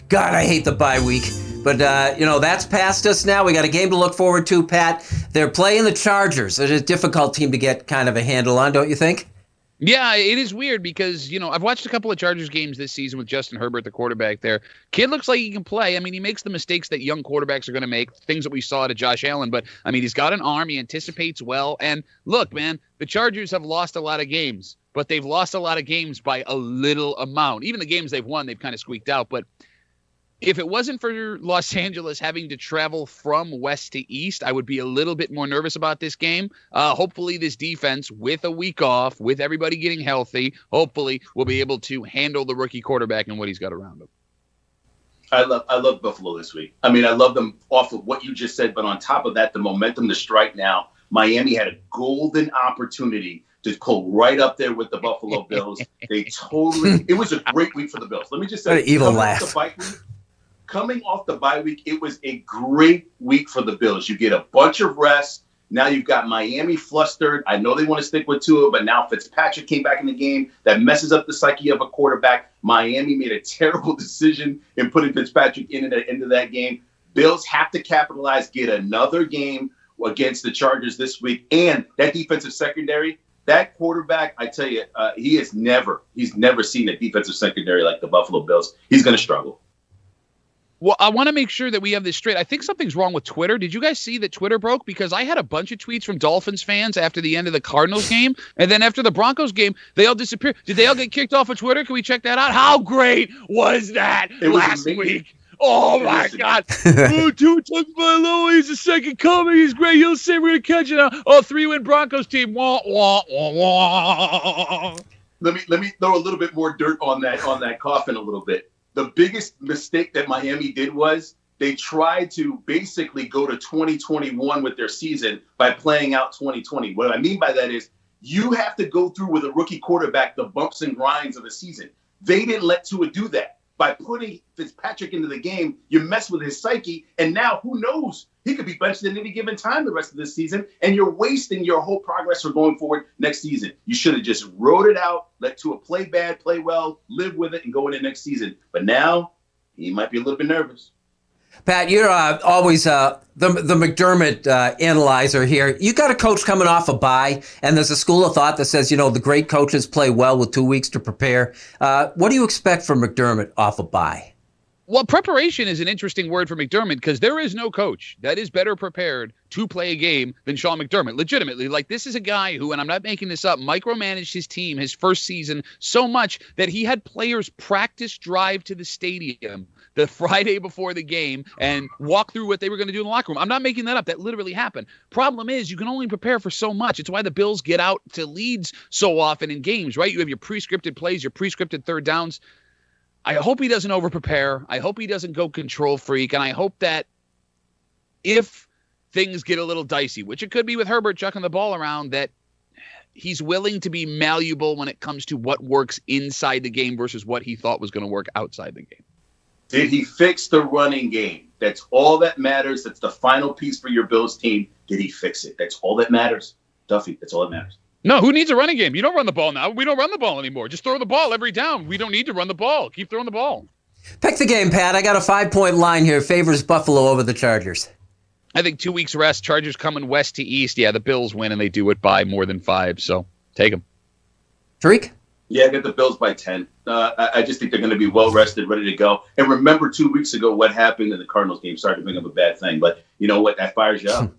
God, I hate the bye week. But, that's past us now. We got a game to look forward to, Pat. They're playing the Chargers. It's a difficult team to get kind of a handle on, don't you think? Yeah, it is weird because, I've watched a couple of Chargers games this season with Justin Herbert, the quarterback there. Kid looks like he can play. I mean, he makes the mistakes that young quarterbacks are going to make, things that we saw to Josh Allen. But, I mean, he's got an arm. He anticipates well. And look, man, the Chargers have lost a lot of games, but they've lost a lot of games by a little amount. Even the games they've won, they've kind of squeaked out. But if it wasn't for Los Angeles having to travel from west to east, I would be a little bit more nervous about this game. Hopefully this defense, with a week off, with everybody getting healthy, hopefully will be able to handle the rookie quarterback and what he's got around him. I love Buffalo this week. I mean, I love them off of what you just said, but on top of that, the momentum to strike now. Miami had a golden opportunity to pull right up there with the Buffalo Bills. It was a great week for the Bills. Let me just say, what an evil laugh. Coming off the bye week, it was a great week for the Bills. You get a bunch of rest. Now you've got Miami flustered. I know they want to stick with Tua, but now Fitzpatrick came back in the game. That messes up the psyche of a quarterback. Miami made a terrible decision in putting Fitzpatrick into that game. Bills have to capitalize, get another game against the Chargers this week. And that defensive secondary, that quarterback, I tell you, he's never seen a defensive secondary like the Buffalo Bills. He's going to struggle. Well, I want to make sure that we have this straight. I think something's wrong with Twitter. Did you guys see that Twitter broke? Because I had a bunch of tweets from Dolphins fans after the end of the Cardinals game. And then after the Broncos game, they all disappeared. Did they all get kicked off of Twitter? Can we check that out? How great was that last week? Oh, my God. Tua Tagovailoa, he's the second coming. He's great. You'll see. We're going to catch it now. Oh, 3-win Broncos team. Wah, wah, wah, wah. Let me throw a little bit more dirt on that coffin a little bit. The biggest mistake that Miami did was they tried to basically go to 2021 with their season by playing out 2020. What I mean by that is you have to go through with a rookie quarterback the bumps and grinds of a season. They didn't let Tua do that. By putting Fitzpatrick into the game, you mess with his psyche, and now who knows? He could be benched at any given time the rest of this season, and you're wasting your whole progress for going forward next season. You should have just wrote it out, let Tua play bad, play well, live with it, and go into next season. But now, he might be a little bit nervous. Pat, you're always the McDermott analyzer here. You got a coach coming off a bye, and there's a school of thought that says, the great coaches play well with 2 weeks to prepare. What do you expect from McDermott off a bye? Well, preparation is an interesting word for McDermott because there is no coach that is better prepared to play a game than Sean McDermott. Legitimately, this is a guy who, and I'm not making this up, micromanaged his team his first season so much that he had players practice drive to the stadium the Friday before the game and walk through what they were going to do in the locker room. I'm not making that up. That literally happened. Problem is, you can only prepare for so much. It's why the Bills get out to leads so often in games, right? You have your pre-scripted plays, your pre-scripted third downs. I hope he doesn't over-prepare. I hope he doesn't go control freak. And I hope that if things get a little dicey, which it could be with Herbert chucking the ball around, that he's willing to be malleable when it comes to what works inside the game versus what he thought was going to work outside the game. Did he fix the running game? That's all that matters. That's the final piece for your Bills team. Did he fix it? That's all that matters. Duffy, that's all that matters. No, who needs a running game? You don't run the ball now. We don't run the ball anymore. Just throw the ball every down. We don't need to run the ball. Keep throwing the ball. Pick the game, Pat. I got a 5-point line here. Favors Buffalo over the Chargers. I think 2 weeks rest. Chargers coming west to east. Yeah, the Bills win, and they do it by more than 5. So take them. Tariq? Yeah, I got the Bills by 10. I just think they're going to be well-rested, ready to go. And remember 2 weeks ago what happened in the Cardinals game. Sorry to bring up a bad thing, but you know what? That fires you up.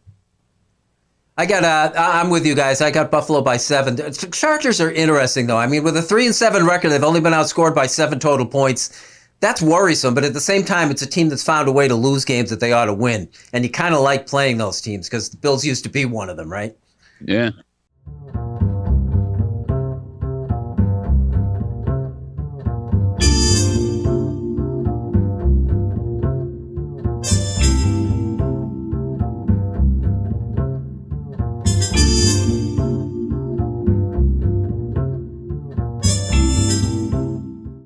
I'm with you guys. I got Buffalo by 7. The Chargers are interesting, though. I mean, with a 3-7 record, they've only been outscored by 7 total points. That's worrisome, but at the same time, it's a team that's found a way to lose games that they ought to win. And you kind of like playing those teams because the Bills used to be one of them, right? Yeah.